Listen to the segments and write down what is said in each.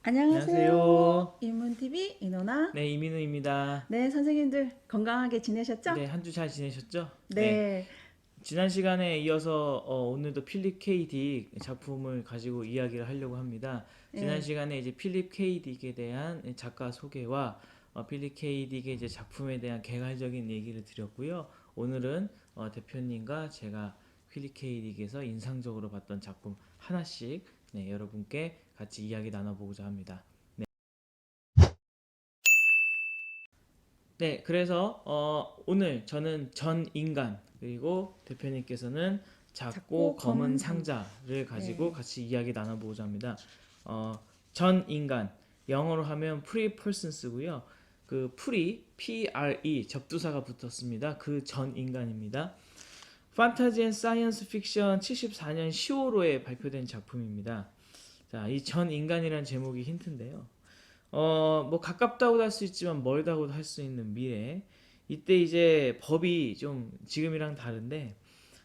안녕하세요. 안녕하세요. 인문TV 이노나. 네, 이민우입니다. 네, 선생님들 건강하게 지내셨죠? 네, 한 주 잘 지내셨죠? 네, 네, 지난 시간에 이어서 오늘도 필립 K. 딕 작품을 가지고 이야기를 하려고 합니다. 지난 네, 시간에 이제 필립 K. 딕에 대한 작가 소개와 필립 K. 딕의 이제 작품에 대한 개괄적인 얘기를 드렸고요. 오늘은 대표님과 제가 필립 K. 딕에서 인상적으로 봤던 작품 하나씩 네, 여러분께 같이 이야기 나눠보고자 합니다. 네, 그래서 오늘 저는 전 인간 그리고 대표님께서는 작고 작고 검은 검은 상자. 상자를 가지고 네, 같이 이야기 나눠보고자 합니다. 어, 전 인간 영어로 하면 pre persons고요. 그 pre 접두사가 붙었습니다. 그 전 인간입니다. 판타지 앤 사이언스 픽션 74년 10월호에 발표된 작품입니다. 자, 이 전 인간이라는 제목이 힌트인데요. 뭐 가깝다고도 할 수 있지만 멀다고도 할 수 있는 미래. 이때 이제 법이 좀 지금이랑 다른데,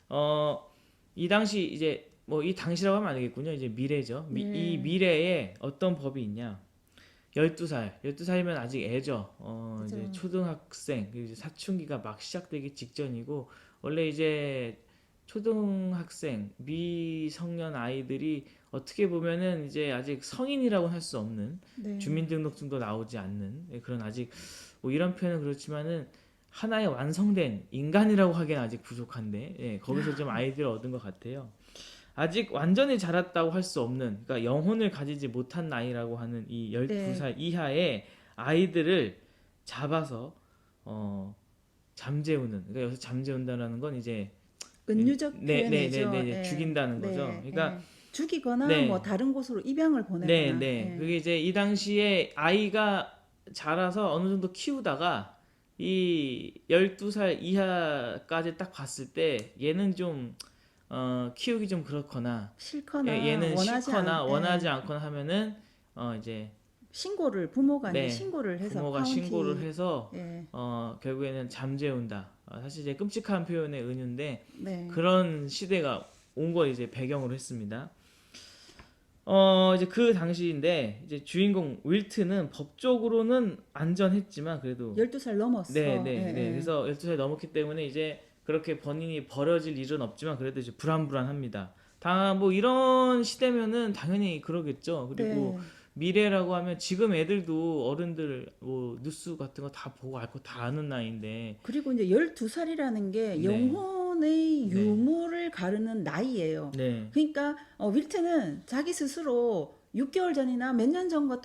어, 이 당시 이제 뭐 이 당시라고 하면 안 되겠군요. 이제 미래죠. 이 네, 미래에 어떤 법이 있냐? 12살, 12살이면 아직 애죠. 이제 그죠. 초등학생, 그리고 이제 사춘기가 막 시작되기 직전이고, 원래 이제 초등학생, 미성년 아이들이 어떻게 보면은 이제 아직 성인이라고 할 수 없는 네, 주민등록증도 나오지 않는 그런 아직 뭐 이런 표현은 그렇지만은 하나의 완성된 인간이라고 하기엔 아직 부족한데 예, 거기서 좀 아이디어를 얻은 것 같아요. 아직 완전히 자랐다고 할 수 없는 그러니까 영혼을 가지지 못한 나이라고 하는 이 네, 12살 이하의 아이들을 잡아서 어, 잠재우는 그러니까 여기서 잠재운다라는 건 이제 은유적 표현이죠. 네, 예, 죽인다는 거죠. 네, 그러니까 예. 죽이거나 뭐 네, 다른 곳으로 입양을 보내거나. 예, 그게 이제 이 당시에 아이가 자라서 어느 정도 키우다가 이 12살 이하까지 딱 봤을 때 얘는 좀 키우기 좀 그렇거나 싫거나 얘는 원하지 싫거나 않, 원하지 예, 않거나 하면은 이제 신고를 부모가 이제 네 신고를 해서 부모가 신고를 카운티. 해서 예, 결국에는 잠재운다. 사실 이제 끔찍한 표현의 은유인데 네, 그런 시대가 온 걸 이제 배경으로 했습니다. 이제 그 당시인데 이제 주인공 윌트는 법적으로는 안전했지만 그래도 12살 넘었어. 예, 네. 예. 그래서 12살 넘었기 때문에 이제 그렇게 본인이 버려질 일은 없지만 그래도 이제 불안불안합니다. 다 뭐 이런 시대면은 당연히 그러겠죠. 그리고 네. 미래라고 하면 지금 애들도 어른들 뭐 뉴스 같은 거 다 보고 알 거 다 아는 나이인데 그리고 이제 12살이라는 게 네. 영혼의 네. 유무를 가르는 나이예요. 네. 그러니까 윌트는 자기 스스로 6개월 전이나 몇 년 전과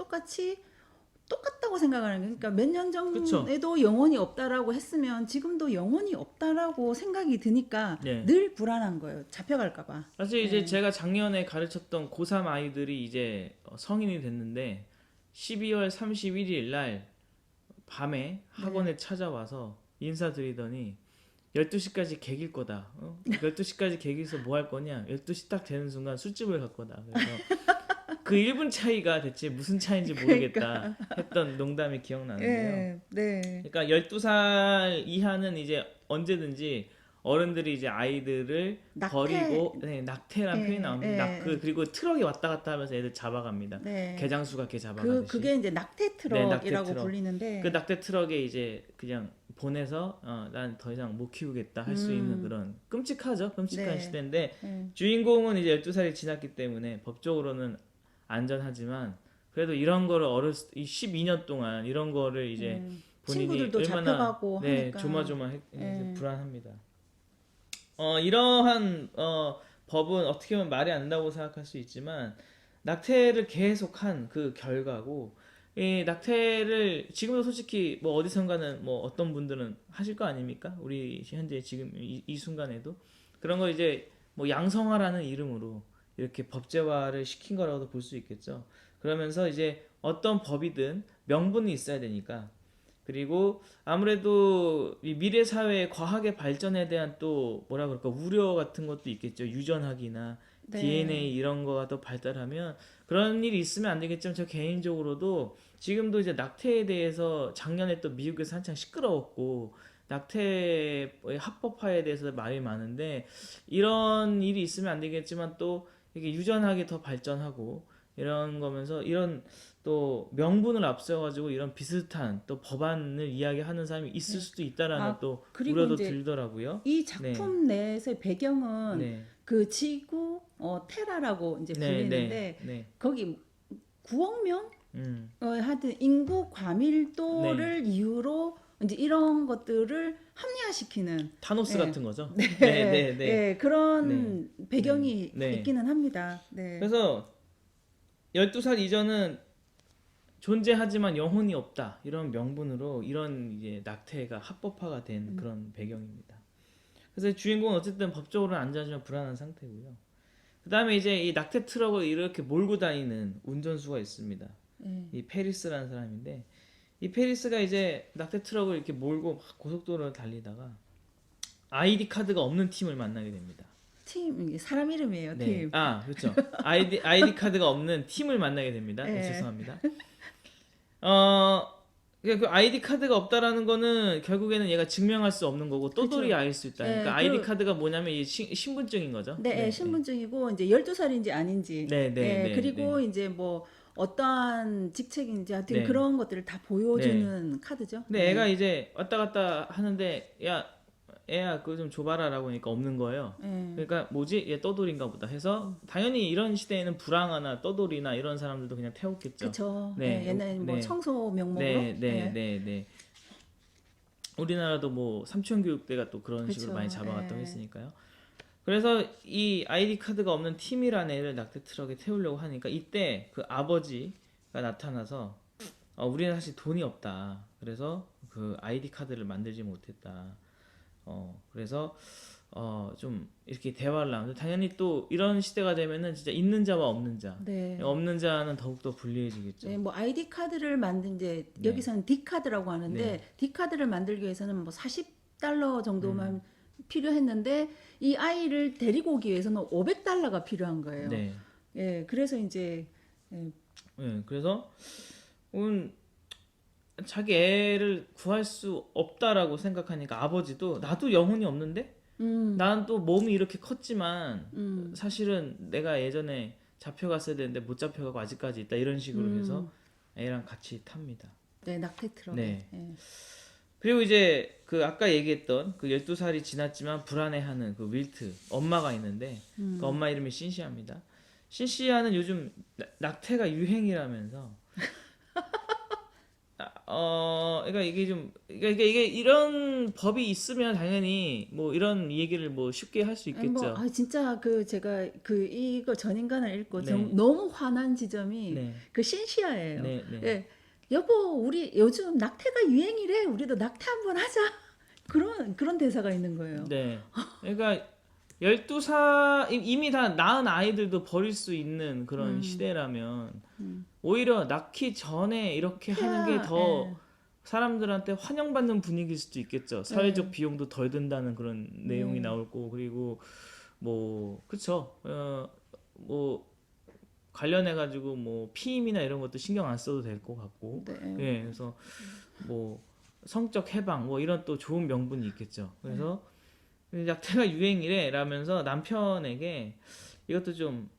똑같다고 생각하는 거예요. 그러니까 몇 년 그쵸. 전에도 영혼이 없다라고 했으면 지금도 영혼이 없다라고 생각이 드니까 네. 늘 불안한 거예요. 잡혀갈까 봐. 사실 이제 예. 제가 작년에 가르쳤던 고3 아이들이 이제 성인이 됐는데 12월 31일 날 밤에 네. 학원에 찾아와서 인사드리더니 12시까지 개길 거다. 12시까지 개기서 뭐 할 거냐? 12시 딱 되는 순간 술집을 갈 거다. 그래서 그 1분 차이가 대체 무슨 차이인지 모르겠다 그러니까 했던 농담이 기억나는데요. 예. 네. 그러니까 12살 이하는 이제 언제든지 어른들이 이제 아이들을 낙태. 버리고 네, 낙태란 표현이 예. 나옵니다. 예. 그리고 트럭이 왔다 갔다 하면서 애들 잡아갑니다. 네. 개장수가 개 잡아가듯이. 그게 이제 낙태 네, 낙태 트럭이라고 트럭. 그 불리는데, 낙태 트럭에 이제 그냥 보내서 난 더 이상 못 키우겠다 할 수 있는 음, 그런 끔찍하죠. 끔찍한 네. 시대인데 네. 주인공은 이제 12살이 지났기 때문에 법적으로는 안전하지만 그래도 이런 거를 이 12년 동안 이런 거를 이제 본인이 친구들도 얼마나 잡혀가고 네, 하니까, 조마조마해서 예. 불안합니다. 이러한 법은 어떻게 보면 말이 안 된다고 생각할 수 있지만 낙태를 계속한 그 결과고 이 낙태를 지금도 솔직히 뭐 어디선가는 뭐 어떤 분들은 하실 거 아닙니까? 우리 현재 지금 이 순간에도 그런 거 이제 뭐 양성화라는 이름으로 이렇게 법제화를 시킨 거라고도 볼 수 있겠죠. 그러면서 이제 어떤 법이든 명분이 있어야 되니까 그리고 아무래도 이 미래 사회의 과학의 발전에 대한 또 뭐라 그럴까 우려 같은 것도 있겠죠. 유전학이나 네. DNA 이런 거가 더 발달하면 그런 일이 있으면 안 되겠지만 저 개인적으로도 지금도 이제 낙태에 대해서 작년에 또 미국에서 한창 시끄러웠고 낙태 합법화에 대해서 말이 많은데 이런 일이 있으면 안 되겠지만 또 이게 유전학이 더 발전하고 이런 거면서 이런 또 명분을 앞세워가지고 이런 비슷한 또 법안을 이야기하는 사람이 있을 수도 있다라는 아, 또 그리고 우려도 이제 들더라고요. 이 네, 작품 내에서의 배경은 네, 그 지구 테라라고 이제 네, 불리는데 네, 거기 9억 명 음, 하여튼 인구 네. 과밀도를 이유로 이제 이런 것들을 합리화시키는 타노스 예, 같은 거죠. 네, 네, 네, 네, 예, 네, 그런 네, 배경이 네. 있기는 합니다. 네, 그래서 12살 이전은 존재하지만 영혼이 없다. 이런 명분으로 이런 이제 낙태가 합법화가 된 그런 배경입니다. 그래서 주인공은 어쨌든 법적으로는 안전하지만 불안한 상태고요. 그 다음에 이제 이 낙태 트럭을 이렇게 몰고 다니는 운전수가 있습니다. 예, 이 페리스라는 사람인데 이 페리스가 이제 낙태 트럭을 이렇게 몰고 막 고속도로를 달리다가 아이디 카드가 없는 팀을 만나게 됩니다. 팀 이게 사람 이름이에요. 네. 팀. 아, 그렇죠. 아이디 카드가 없는 팀을 만나게 됩니다. 네, 예, 죄송합니다. 어, 그 아이디 카드가 없다라는 거는 결국에는 얘가 증명할 수 없는 거고 떠돌이 그렇죠. 아일 수 있다. 예, 그러니까 아이디 카드가 뭐냐면 이 신분증인 거죠. 네, 예, 네, 네, 신분증이고 이제 12살인지 아닌지, 네, 네, 예, 네, 그리고 네, 이제 뭐 어떠한 직책인지 하여튼 네, 그런 것들을 다 네. 보여주는 카드죠. 근데 애가 이제 왔다 갔다 하는데 야, 애야 그거 좀 줘봐라라고 하니까 없는 거예요. 예, 그러니까 뭐지? 얘 떠돌인가 보다 해서 당연히 이런 시대에는 불황하나 떠돌이나 이런 사람들도 그냥 태웠겠죠. 그쵸. 네, 예, 옛날에 뭐 네, 청소 명목으로, 네, 네, 예, 네, 네. 우리나라도 뭐 삼천교육대가 또 그런 식으로 그쵸. 많이 잡아갔다고 예, 했으니까요. 그래서 이 아이디 카드가 없는 팀이라는 애를 낙태 트럭에 태우려고 하니까 이때 그 아버지가 나타나서 우리는 사실 돈이 없다. 그래서 그 아이디 카드를 만들지 못했다. 그래서 좀 이렇게 대화를 나누는데 당연히 또 이런 시대가 되면은 진짜 있는 자와 없는 자, 네. 없는 자는 더욱더 불리해지겠죠. 네, 뭐 아이디 카드를 만든 이제 네, 여기서는 D 카드라고 하는데 네, D 카드를 만들기 위해서는 뭐 40달러 정도만 필요했는데 이 아이를 데리고 오기 위해서는 500달러가 필요한 거예요. 네, 예, 그래서 이제 예, 네. 그래서 자기 애를 구할 수 없다라고 생각하니까 아버지도 나도 영혼이 없는데 난 또 몸이 이렇게 컸지만 사실은 내가 예전에 잡혀갔어야 되는데 못 잡혀가고 아직까지 있다 이런 식으로 해서 애랑 같이 탑니다. 네, 낙태 트럭에. 네. 예. 그리고 이제 그 아까 얘기했던 그 12살이 지났지만 불안해하는 그 윌트 엄마가 있는데 그 엄마 이름이 신시아입니다. 신시아는 요즘 낙태가 유행이라면서 그러니까 이게 좀, 그러니까 이게 이런 법이 있으면 당연히 뭐 이런 얘기를 뭐 쉽게 할 수 아니, 뭐, 있겠죠. 진짜 그 제가 그 이거 전 인간을 읽고 네, 너무 화난 지점이 네, 그 신시아예요. 네, 네, 예, 여보, 우리 요즘 낙태가 유행이래. 우리도 낙태 한번 하자. 그런 대사가 있는 거예요. 네. 그러니까 12살 이미 다 낳은 아이들도 버릴 수 있는 그런 시대라면 오히려 낳기 전에 이렇게 하는 게 더 예. 사람들한테 환영받는 분위기일 수도 있겠죠. 사회적 비용도 덜 든다는 그런 내용이 나올 거고 그리고 뭐 그쵸. 뭐 관련해 가지고 뭐 피임이나 이런 것도 신경 안 써도 될 것 같고. 네. 예. 그래서 뭐 성적 해방 뭐 이런 또 좋은 명분이 있겠죠. 그래서 낙태가 유행이래라면서 남편에게 이것도 좀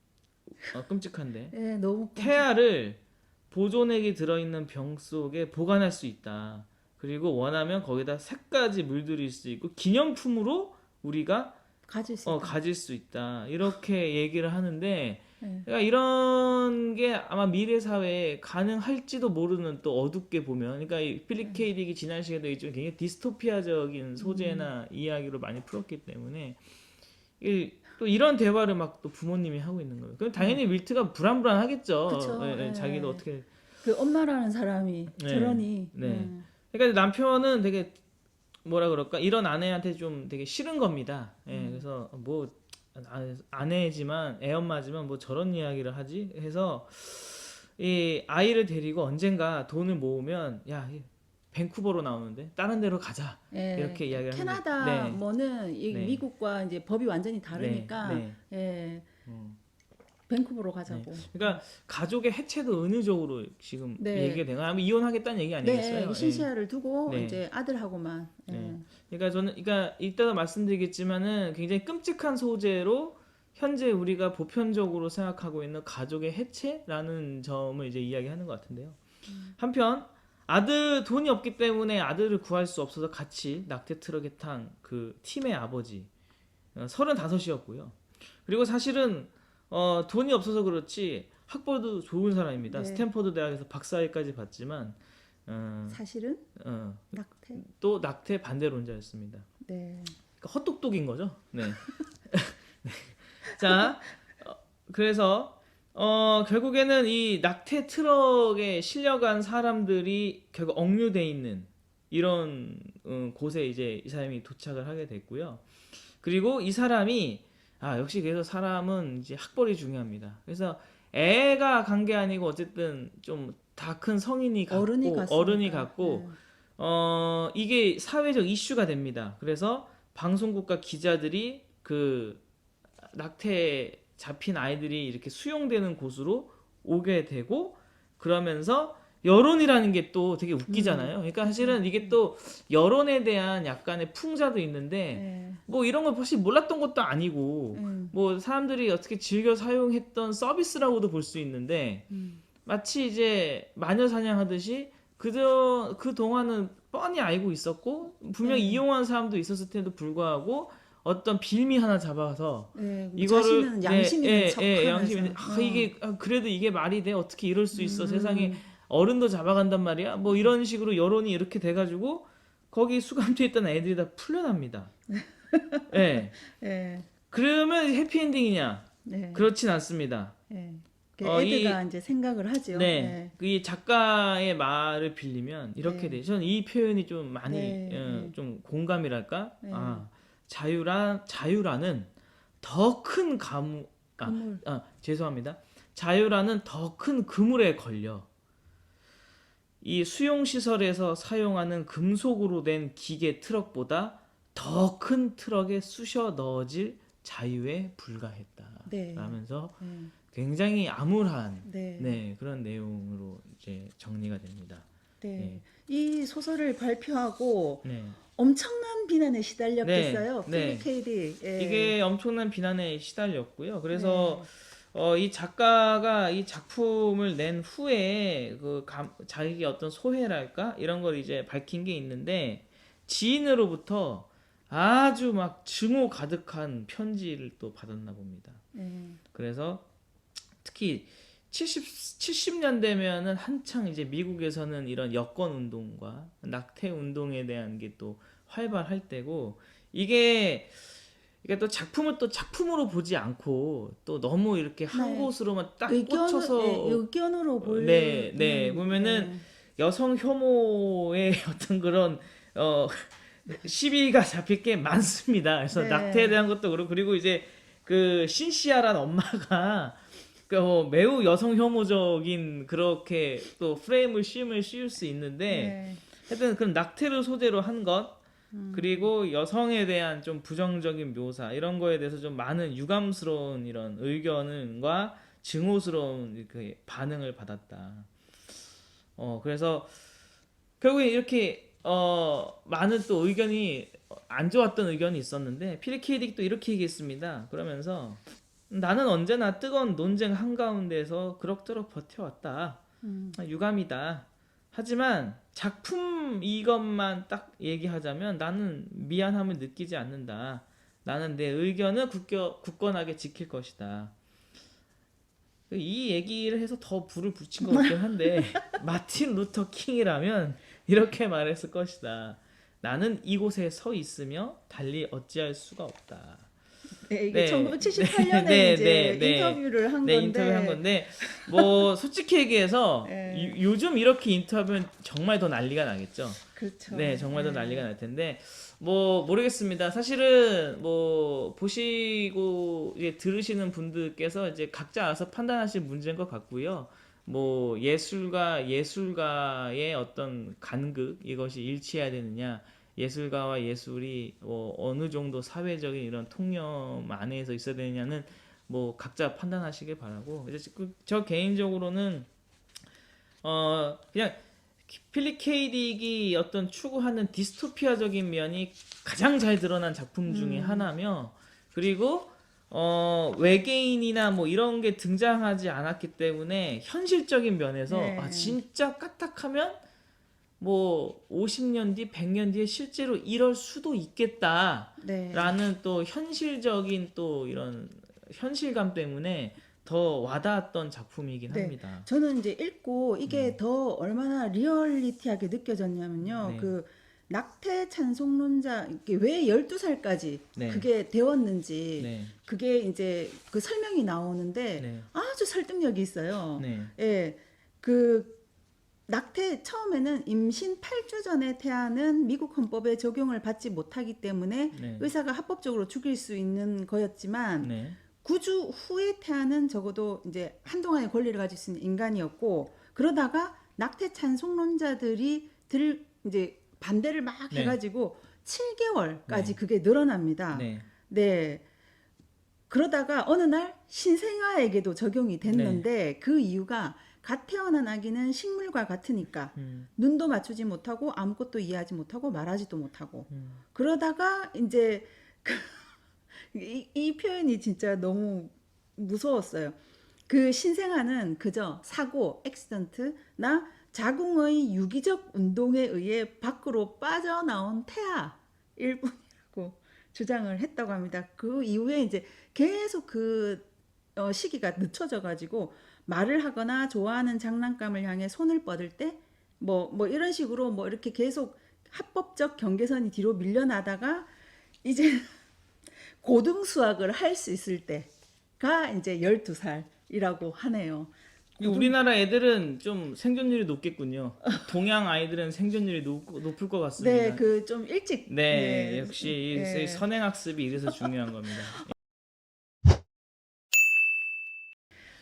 끔찍한데 예, 너무 태아를 보존액이 들어있는 병 속에 보관할 수 있다. 그리고 원하면 거기다 색까지 물들일 수 있고 기념품으로 우리가 가질 수 있다. 가질 수 있다. 이렇게 얘기를 하는데 네. 그러니까 이런 게 아마 미래 사회에 가능할지도 모르는 또 어둡게 보면 그러니까 이 필립 K 딕이 지난 시간에도 얘기했지만 굉장히 디스토피아적인 소재나 이야기로 많이 풀었기 때문에 또 이런 대화를 막 또 부모님이 하고 있는 거예요. 그럼 당연히 윌트가 불안불안하겠죠. 그쵸. 예, 예. 자기도 어떻게 그 엄마라는 사람이 네. 저러니. 네. 그러니까 남편은 되게 뭐라 그럴까 이런 아내한테 좀 되게 싫은 겁니다. 예, 그래서 뭐 아내지만 애엄마지만 뭐 저런 이야기를 하지 해서 이 아이를 데리고 언젠가 돈을 모으면 야 밴쿠버로 나오는데 다른 데로 가자 예. 이렇게 이야기를 캐나다 하는데 뭐는 이 네. 미국과 이제 법이 완전히 다르니까 네. 예. 음. 밴쿠버로 가자고. 그러니까 가족의 해체도 은유적으로 지금 네. 얘기가 되나 아마 이혼하겠다는 얘기 아니겠어요? 네, 신시아를 두고 네. 이제 아들하고만. 예. 네. 그러니까 저는 그러니까 이따가 말씀드리겠지만은 굉장히 끔찍한 소재로 현재 우리가 보편적으로 생각하고 있는 가족의 해체라는 점을 이제 이야기하는 것 같은데요. 한편 돈이 없기 때문에 아들을 구할 수 없어서 같이 낙태 트럭에 탄 그 팀의 아버지 35이었고요. 그리고 사실은 돈이 없어서 그렇지 학벌도 좋은 사람입니다. 네. 스탠퍼드 대학에서 박사학위까지 받지만 사실은 낙태. 또 낙태 반대론자였습니다. 네. 그러니까 헛똑똑인 거죠. 네. 자, 그래서 결국에는 이 낙태 트럭에 실려간 사람들이 결국 억류돼 있는 이런 곳에 이제 이 사람이 도착을 하게 됐고요. 그리고 이 사람이 역시 그래서 사람은 이제 학벌이 중요합니다. 그래서 애가 간 게 아니고 어쨌든 좀 다 큰 성인이 갔고 어른이 갔고 이게 사회적 이슈가 됩니다. 그래서 방송국과 기자들이 그 낙태 잡힌 아이들이 이렇게 수용되는 곳으로 오게 되고 그러면서 여론이라는 게 또 되게 웃기잖아요. 그러니까 사실은 이게 또 여론에 대한 약간의 풍자도 있는데 네. 뭐 이런 걸 사실 몰랐던 것도 아니고 뭐 사람들이 어떻게 즐겨 사용했던 서비스라고도 볼 수 있는데 마치 이제 마녀 사냥하듯이 그 동안은 뻔히 알고 있었고 분명히 이용한 사람도 있었을 텐데도 불구하고 어떤 빌미 하나 잡아서 네. 이거를 자신은 양심 있는 척하면서 양심 있는 그래도 이게 말이 돼 어떻게 이럴 수 있어 세상에 어른도 잡아간단 말이야 뭐 이런 식으로 여론이 이렇게 돼가지고 거기 수감돼 있던 애들이 다 풀려납니다. 예. 네. 그러면 해피엔딩이냐? 네. 그렇진 않습니다. 네. 애들가 이제 생각을 하죠. 네. 이 작가의 말을 빌리면 이렇게 돼. 저는 이 표현이 좀 많이 좀 공감이랄까? 자유라는 더 큰 그물. 죄송합니다. 자유라는 더 큰 그물에 걸려 이 수용시설에서 사용하는 금속으로 된 기계 트럭보다 더 큰 트럭에 쑤셔 넣어질 자유에 불과했다. 네. 라면서 굉장히 암울한 네. 그런 내용으로 이제 정리가 됩니다. 네. 이 소설을 발표하고 네. 엄청난 비난에 시달렸겠어요. 네. 필립 K. 디. 이게 엄청난 비난에 시달렸고요. 그래서 이 작가가 이 작품을 낸 후에 자기의 어떤 소회랄까 이런 걸 이제 밝힌 게 있는데 지인으로부터 아주 막 증오 가득한 편지를 또 받았나 봅니다. 그래서 특히 70년대면은 한창 이제 미국에서는 이런 여권 운동과 낙태 운동에 대한 게 또 활발할 때고 이게 또 작품을 또 작품으로 보지 않고 또 너무 이렇게 한 곳으로만 딱 꽂혀서 의견으로 보는 보면은 여성 혐오의 어떤 그런 시비가 잡힐 게 많습니다. 그래서 낙태에 대한 것도 그렇고 그리고 이제 그 신시아란 엄마가 매우 여성 혐오적인 그렇게 또 프레임을 씌울 수 있는데 하여튼 그런 낙태를 소재로 한 것 그리고 여성에 대한 좀 부정적인 묘사 이런 거에 대해서 좀 많은 유감스러운 이런 의견과 증오스러운 그 반응을 받았다. 그래서 결국에 이렇게 많은 또 의견이 안 좋았던 의견이 있었는데 필립 K. 딕도 이렇게 얘기했습니다. 그러면서 나는 언제나 뜨거운 논쟁 한가운데서 그럭저럭 버텨왔다. 유감이다. 하지만 작품 이것만 딱 얘기하자면 나는 미안함을 느끼지 않는다. 나는 내 의견을 굳건하게 지킬 것이다. 이 얘기를 해서 더 불을 붙인 것 같긴 한데 마틴 루터 킹이라면 이렇게 말했을 것이다. 나는 이곳에 서 있으며 달리 어찌할 수가 없다. 이게 1978년에 이제 인터뷰를 한 건데. 인터뷰 한 건데 뭐 솔직히 얘기해서 요즘 이렇게 인터뷰는 정말 더 난리가 나겠죠. 그렇죠. 네, 정말 더 난리가 날 텐데 뭐 모르겠습니다. 사실은 뭐 보시고 이제 들으시는 분들께서 이제 각자 알아서 판단하실 문제인 것 같고요. 뭐 예술가의 어떤 간극 이것이 일치해야 되느냐. 예술가와 예술이 뭐 어느 정도 사회적인 이런 통념 안에서 있어야 되느냐는 뭐 각자 판단하시길 바라고 이제 저 개인적으로는 그냥 필립 K. 딕이 어떤 추구하는 디스토피아적인 면이 가장 잘 드러난 작품 중에 하나며 그리고 외계인이나 뭐 이런 게 등장하지 않았기 때문에 현실적인 면에서 네. 아 진짜 까딱하면 뭐 50년 뒤, 100년 뒤에 실제로 이럴 수도 있겠다라는 네. 또 현실적인 또 이런 현실감 때문에 더 와닿았던 작품이긴 네. 합니다. 저는 이제 읽고 이게 네. 더 얼마나 리얼리티하게 느껴졌냐면요. 네. 그 낙태 찬송론자 이게 왜 12살까지 네. 그게 되었는지 네. 그게 이제 그 설명이 나오는데 네. 아주 설득력이 있어요. 네. 예. 그 낙태 처음에는 임신 8주 전에 태아는 미국 헌법에 적용을 받지 못하기 때문에 네. 의사가 합법적으로 죽일 수 있는 거였지만 네. 9주 후에 태아는 적어도 이제 한동안의 권리를 가질 수 있는 인간이었고 그러다가 낙태 찬송론자들이 이제 반대를 막 네. 해가지고 7개월까지 네. 그게 늘어납니다. 네. 네. 그러다가 어느 날 신생아에게도 적용이 됐는데 그 이유가 갓 태어난 아기는 식물과 같으니까 눈도 맞추지 못하고 아무것도 이해하지 못하고 말하지도 못하고 그러다가 이제 이 표현이 진짜 너무 무서웠어요. 그 신생아는 그저 사고, 액시던트나 자궁의 유기적 운동에 의해 밖으로 빠져나온 태아일 뿐이라고 주장을 했다고 합니다. 그 이후에 이제 계속 그 시기가 늦춰져 가지고 말을 하거나 좋아하는 장난감을 향해 손을 뻗을 때 뭐 이런 식으로 뭐 이렇게 계속 합법적 경계선이 뒤로 밀려나다가 이제 고등 수학을 할 수 있을 때가 이제 12살이라고 하네요. 우리나라 애들은 좀 생존율이 높겠군요. 동양 아이들은 생존율이 높을 것 같습니다. 네, 그 좀 일찍 네, 네, 역시 이 네. 선행학습이 이래서 중요한 겁니다.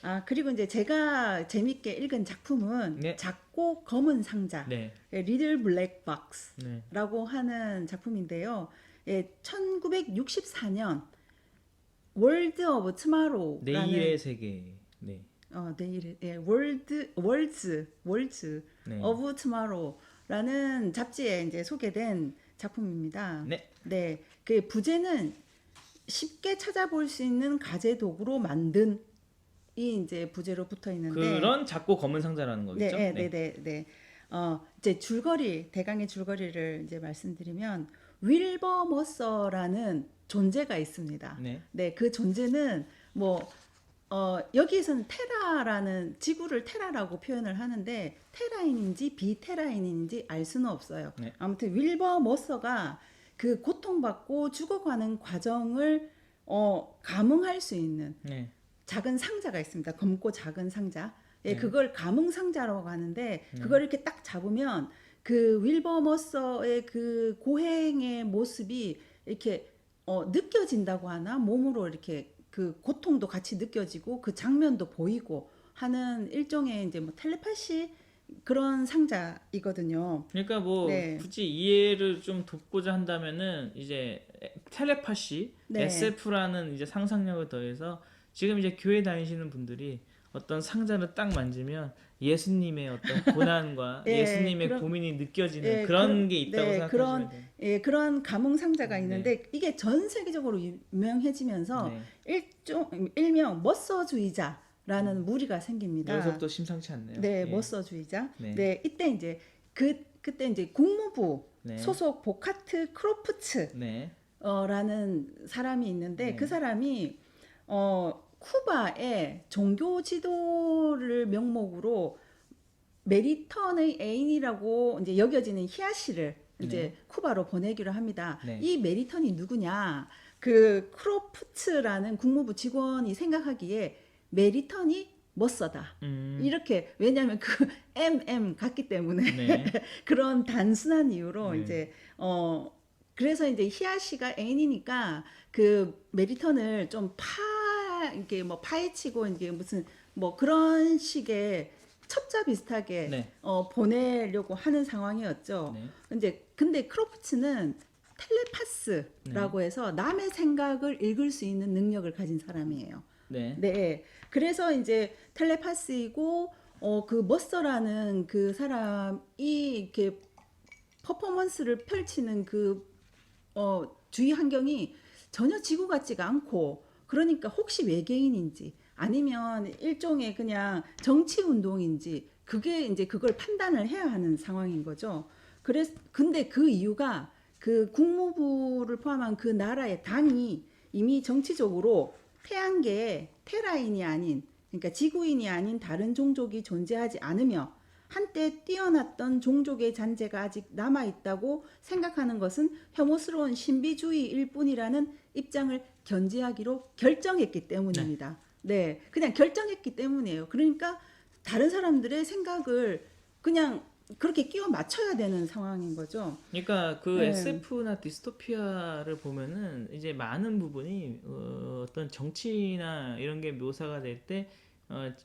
아, 그리고 이제 제가 재밌게 읽은 작품은 네. 작고 검은 상자, 네. 리틀 블랙 네. 박스라고 하는 작품인데요. 예, 1964년 월드 오브 투마로우라는 내일의 세계. 네. 내일 월즈 네. 오브 투마로우라는 잡지에 이제 소개된 작품입니다. 네. 네, 그 부제는 쉽게 찾아볼 수 있는 가재 도구로 만든 이 이제 부제로 붙어 있는데 그런 작고 검은 상자라는 거겠죠? 네. 이제 대강의 줄거리를 이제 말씀드리면 윌버 머서라는 존재가 있습니다. 네. 네, 그 존재는 여기에서는 테라라는 지구를 테라라고 표현을 하는데 테라인인지 비테라인인지 알 수는 없어요. 네. 아무튼 윌버 머서가 그 고통받고 죽어가는 과정을 감응할 수 있는 네. 작은 상자가 있습니다. 검고 작은 상자. 예, 네. 그걸 감흥 상자라고 하는데 그걸 이렇게 딱 잡으면 그 윌버 머서의 그 고행의 모습이 이렇게 느껴진다고 하나 몸으로 이렇게 그 고통도 같이 느껴지고 그 장면도 보이고 하는 일종의 이제 뭐 텔레파시 그런 상자이거든요. 그러니까 뭐 네. 굳이 이해를 좀 돕고자 한다면은 이제 텔레파시, 네. SF라는 이제 상상력을 더해서 지금 이제 교회 다니시는 분들이 어떤 상자를 딱 만지면 예수님의 어떤 고난과 예, 예수님의 그런- 고민이 느껴지는 예, 그런 게 있다고 네, 생각하시면 돼요. 그런 감흥 상자가 네. 있는데 이게 전 세계적으로 유명해지면서 네. 일명 머서주의자라는 무리가 생깁니다. 여기서부터 심상치 않네요. 네, 예. 머서주의자. 네. 네, 이때 이제 그때 이제 국무부 네. 소속 보카트 크로프츠 네. 라는 사람이 있는데 네. 그 사람이 쿠바의 종교 지도를 명목으로 메리턴의 애인이라고 이제 여겨지는 히야시를 이제 네. 쿠바로 보내기로 합니다. 네. 이 메리턴이 누구냐? 그 크로프츠라는 국무부 직원이 생각하기에 메리턴이 멋서다. 이렇게 왜냐하면 그 MM 같기 때문에 네. 그런 단순한 이유로 네. 이제 그래서 이제 히야시가 애인이니까 그 메리턴을 좀 이렇게 뭐 파헤치고 이제 무슨 뭐 그런 식의 첩자 비슷하게 네. 보내려고 하는 상황이었죠. 네. 근데 크로프츠는 텔레파스라고 해서 남의 생각을 읽을 수 있는 능력을 가진 사람이에요. 네. 네. 그래서 이제 텔레파스이고 그 머서라는 그 사람이 이렇게 퍼포먼스를 펼치는 그 주위 환경이 전혀 지구 같지가 않고 그러니까 혹시 외계인인지 아니면 일종의 그냥 정치 운동인지 그게 이제 그걸 판단을 해야 하는 상황인 거죠. 근데 그 이유가 그 국무부를 포함한 그 나라의 당이 이미 정치적으로 태양계에 테라인이 아닌, 그러니까 지구인이 아닌 다른 종족이 존재하지 않으며 한때 뛰어났던 종족의 잔재가 아직 남아있다고 생각하는 것은 혐오스러운 신비주의일 뿐이라는 입장을 견지하기로 결정했기 때문입니다. 네, 그냥 결정했기 때문이에요. 그러니까 다른 사람들의 생각을 그냥 그렇게 끼워 맞춰야 되는 상황인 거죠. 그러니까 그 네. SF나 디스토피아를 보면은 이제 많은 부분이 어떤 정치나 이런 게 묘사가 될 때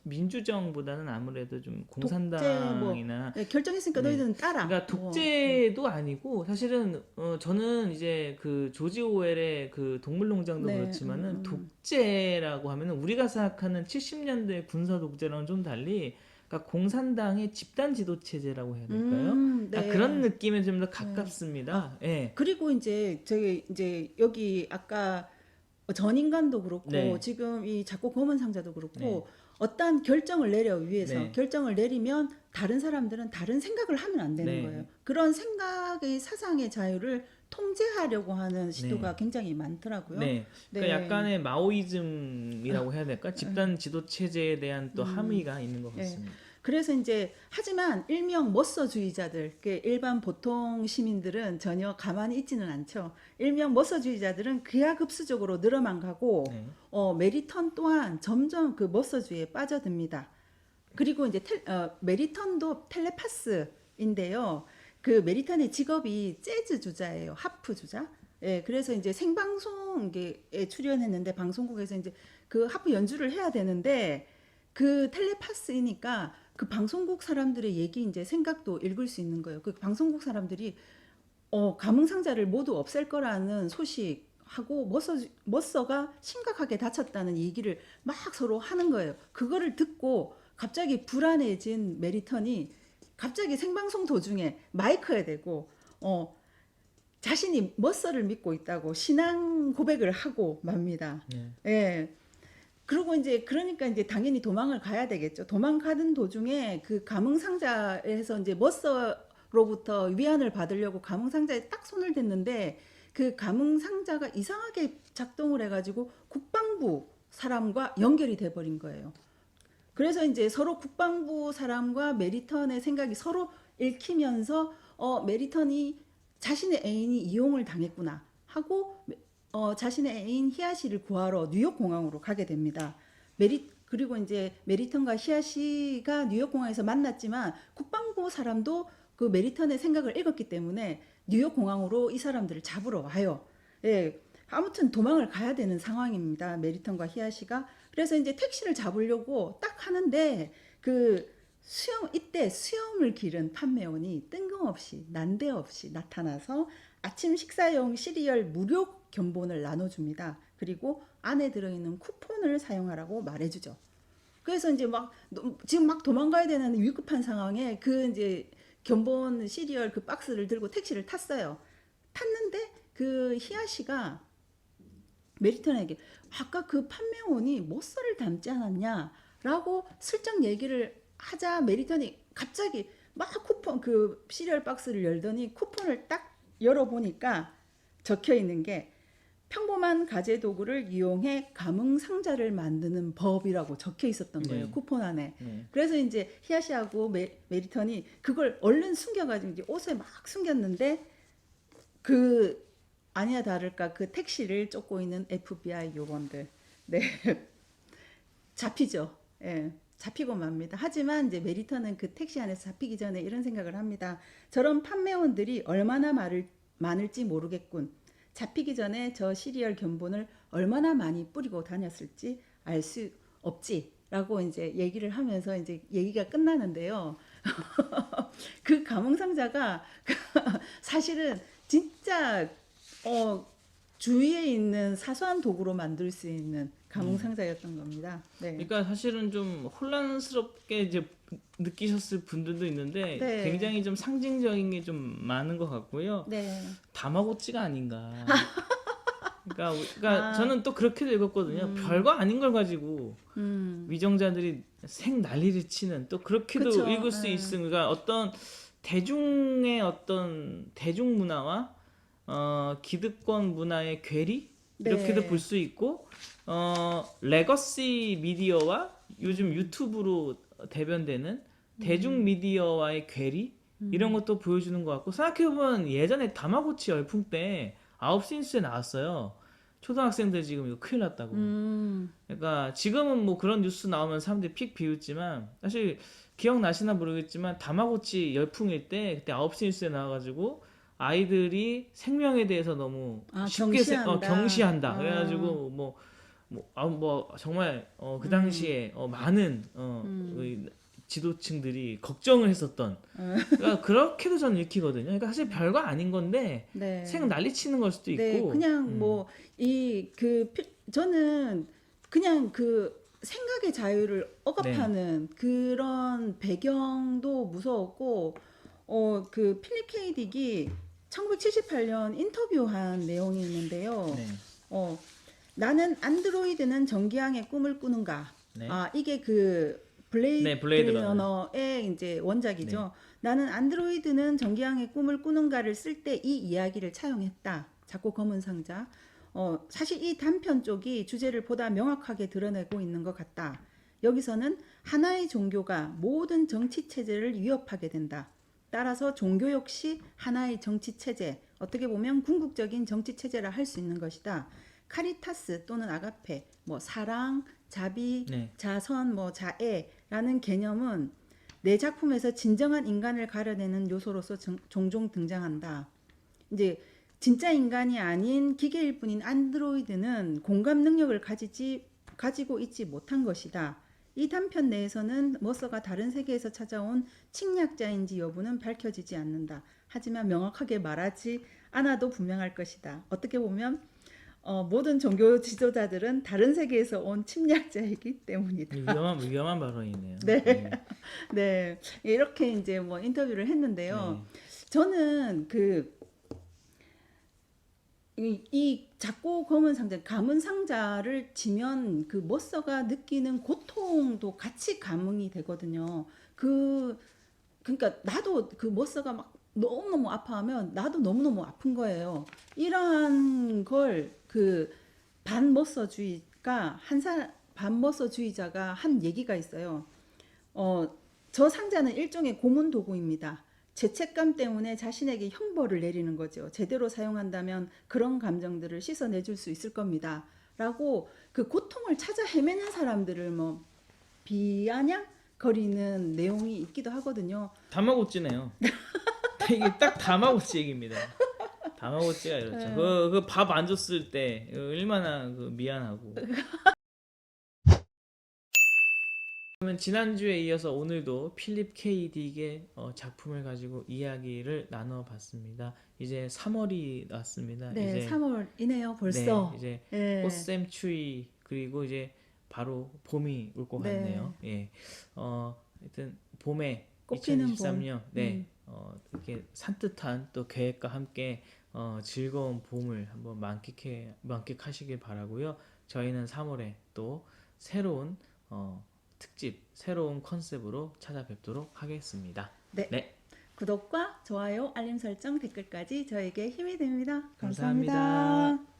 민주정보다는 아무래도 좀 독재 뭐 공산당이나 네, 결정했으니까 네. 너희들은 따라. 그러니까 뭐. 독재도 아니고 사실은 저는 이제 그 조지 오웰의 그 동물농장도 네, 그렇지만은 독재라고 하면은 우리가 생각하는 70년대 군사 독재랑은 좀 달리 그러니까 공산당의 집단 지도 체제라고 해야 될까요? 그러니까 네. 그런 느낌에 좀 더 가깝습니다. 예. 그리고 이제 저기 이제 여기 아까 전인간도 그렇고 네. 지금 이 작고 검은 상자도 그렇고 네. 어떤 결정을 내려 위해서 네. 결정을 내리면 다른 사람들은 다른 생각을 하면 안 되는 네. 거예요. 그런 생각의 사상의 자유를 통제하려고 하는 시도가 굉장히 많더라고요. 네. 그러니까 약간의 마오이즘이라고 해야 될까? 집단 지도 체제에 대한 또 함의가 있는 것 같습니다. 그래서 이제 하지만 일명 머서주의자들, 일반 보통 시민들은 전혀 가만히 있지는 않죠. 일명 머서주의자들은 기하급수적으로 늘어만 가고 네. 메리턴 또한 점점 그 머서주의에 빠져듭니다. 그리고 이제 메리턴도 텔레파스인데요. 그 메리턴의 직업이 재즈 주자예요. 하프 주자. 예, 그래서 이제 생방송에 출연했는데 방송국에서 이제 그 하프 연주를 해야 되는데 그 텔레파스이니까 그 방송국 사람들의 얘기 이제 생각도 읽을 수 있는 거예요. 그 방송국 사람들이 감흥상자를 모두 없앨 거라는 소식하고 머서가 심각하게 다쳤다는 얘기를 막 서로 하는 거예요. 그거를 듣고 갑자기 불안해진 메리턴이 갑자기 생방송 도중에 마이크에 대고 자신이 머서를 믿고 있다고 신앙 고백을 하고 맙니다. 네. 예. 그리고 이제 그러니까 이제 당연히 도망을 가야 되겠죠. 도망가는 도중에 그 감흥상자에서 이제 머서로부터 위안을 받으려고 감흥상자에 딱 손을 댔는데 그 감흥상자가 이상하게 작동을 해가지고 국방부 사람과 연결이 돼버린 거예요. 그래서 이제 서로 국방부 사람과 메리턴의 생각이 서로 읽히면서 메리턴이 자신의 애인이 이용을 당했구나 하고 자신의 애인 히아시를 구하러 뉴욕 공항으로 가게 됩니다. 그리고 이제 메리턴과 히아시가 뉴욕 공항에서 만났지만 국방부 사람도 그 메리턴의 생각을 읽었기 때문에 뉴욕 공항으로 이 사람들을 잡으러 와요. 예. 아무튼 도망을 가야 되는 상황입니다. 메리턴과 히아시가. 그래서 이제 택시를 잡으려고 딱 하는데 이때 수염을 기른 판매원이 뜬금없이 난데없이 나타나서 아침 식사용 시리얼 무료 견본을 나눠줍니다. 그리고 안에 들어있는 쿠폰을 사용하라고 말해주죠. 그래서 이제 지금 막 도망가야 되는 위급한 상황에 그 이제 견본 시리얼 그 박스를 들고 택시를 탔어요. 탔는데 그 히아시가 메리턴에게 아까 그 판매원이 머서를 닮지 않았냐라고 슬쩍 얘기를 하자 메리턴이 갑자기 막 쿠폰 그 시리얼 박스를 열더니 쿠폰을 딱 열어보니까 적혀 있는 게 평범한 가재 도구를 이용해 감흥 상자를 만드는 법이라고 적혀 있었던 거예요. 네. 쿠폰 안에. 네. 그래서 이제 히아시하고 메리턴이 그걸 얼른 숨겨가지고 이제 옷에 막 숨겼는데 아니야 다를까 그 택시를 쫓고 있는 FBI 요원들. 네. 잡히죠. 예. 잡히고 맙니다. 하지만 이제 메리턴은 그 택시 안에서 잡히기 전에 이런 생각을 합니다. 저런 판매원들이 얼마나 많을지 모르겠군. 잡히기 전에 저 시리얼 견본을 얼마나 많이 뿌리고 다녔을지 알 수 없지. 라고 이제 얘기를 하면서 이제 얘기가 끝나는데요. 그 감흥상자가 사실은 진짜 주위에 있는 사소한 도구로 만들 수 있는 감흥상자였던 겁니다. 네. 그러니까 사실은 좀 혼란스럽게 이제 느끼셨을 분들도 있는데 네. 굉장히 좀 상징적인 게 좀 많은 것 같고요. 네. 다마고찌가 아닌가. 그러니까 아. 저는 또 그렇게도 읽었거든요. 별거 아닌 걸 가지고 위정자들이 생 난리를 치는 또 그렇게도 그쵸. 읽을 수 예. 있으니까 그러니까 어떤 대중의 어떤 대중 문화와 기득권 문화의 괴리 이렇게도 네. 볼 수 있고 레거시 미디어와 요즘 유튜브로 대변되는 대중 미디어와의 괴리 이런 것도 보여주는 것 같고 생각해보면 예전에 다마고치 열풍 때 아홉신스에 나왔어요. 초등학생들 지금 이거 큰일 났다고. 그러니까 지금은 뭐 그런 뉴스 나오면 사람들이 픽 비웃지만 사실 기억나시나 모르겠지만 다마고치 열풍일 때 그때 아홉신스에 나와가지고 아이들이 생명에 대해서 너무 아, 쉽게 경시한다. 경시한다. 아. 그래가지고 뭐 정말 그 당시에 많은 그 지도층들이 걱정을 했었던 그러니까 그렇게도 저는 읽히거든요. 그러니까 사실 별거 아닌 건데 네. 생 난리치는 걸 수도 네, 있고 그냥 뭐 저는 그냥 그 생각의 자유를 억압하는 그런 배경도 무서웠고 그 필립 K 딕이 1978년 인터뷰한 내용이 있는데요. 네. 나는 안드로이드는 전기항의 꿈을 꾸는가? 네. 아, 이게 그 블레이드 네, 블레이드 러너의 이제 원작이죠. 나는 안드로이드는 전기항의 꿈을 꾸는가를 쓸 때 이 이야기를 차용했다. 작고 검은 상자. 사실 이 단편 쪽이 주제를 보다 명확하게 드러내고 있는 것 같다. 여기서는 하나의 종교가 모든 정치 체제를 위협하게 된다. 따라서 종교 역시 하나의 정치 체제, 어떻게 보면 궁극적인 정치 체제라 할 수 있는 것이다. 카리타스 또는 아가페, 뭐 사랑, 자비, 네. 자선, 뭐 자애라는 개념은 내 작품에서 진정한 인간을 가려내는 요소로서 종종 등장한다. 이제 진짜 인간이 아닌 기계일 뿐인 안드로이드는 공감 능력을 가지고 있지 못한 것이다. 이 단편 내에서는 머서가 다른 세계에서 찾아온 침략자인지 여부는 밝혀지지 않는다. 하지만 명확하게 말하지 않아도 분명할 것이다. 어떻게 보면 모든 종교 지도자들은 다른 세계에서 온 침략자이기 때문이다. 위험한 발언이네요. 네. 네. 이렇게 이제 뭐 인터뷰를 했는데요. 저는 이 작고 검은 상자, 감은 상자를 지면 그 머서가 느끼는 고통도 같이 감흥이 되거든요. 그러니까 나도 그 머서가 막 너무너무 아파하면 나도 너무너무 아픈 거예요. 이러한 걸 그 반머서주의자가 한 얘기가 있어요. 저 상자는 일종의 고문 도구입니다. 죄책감 때문에 자신에게 형벌을 내리는 거죠. 제대로 사용한다면 그런 감정들을 씻어내줄 수 있을 겁니다. 라고 그 고통을 찾아 헤매는 사람들을 뭐 비아냥거리는 내용이 있기도 하거든요. 다마고찌네요. 이게 딱 다마고찌 얘기입니다. 다마고찌가 이렇죠. 그 밥 안 줬을 때 얼마나 미안하고. 그러면 지난주에 이어서 오늘도 필립 K 딕의 작품을 가지고 이야기를 나눠봤습니다. 이제 3월이 왔습니다. 네, 이제 3월이네요, 벌써. 네, 이제 예. 꽃샘추위 그리고 이제 바로 봄이 올 것 네. 같네요. 예. 하여튼 봄에 꽃피는 2023년 이렇게 산뜻한 또 계획과 함께 즐거운 봄을 한번 만끽하시길 바라고요. 저희는 3월에 또 새로운 특집, 새로운 컨셉으로 찾아뵙도록 하겠습니다. 네. 구독과 좋아요, 알림 설정, 댓글까지 저에게 힘이 됩니다. 감사합니다. 감사합니다.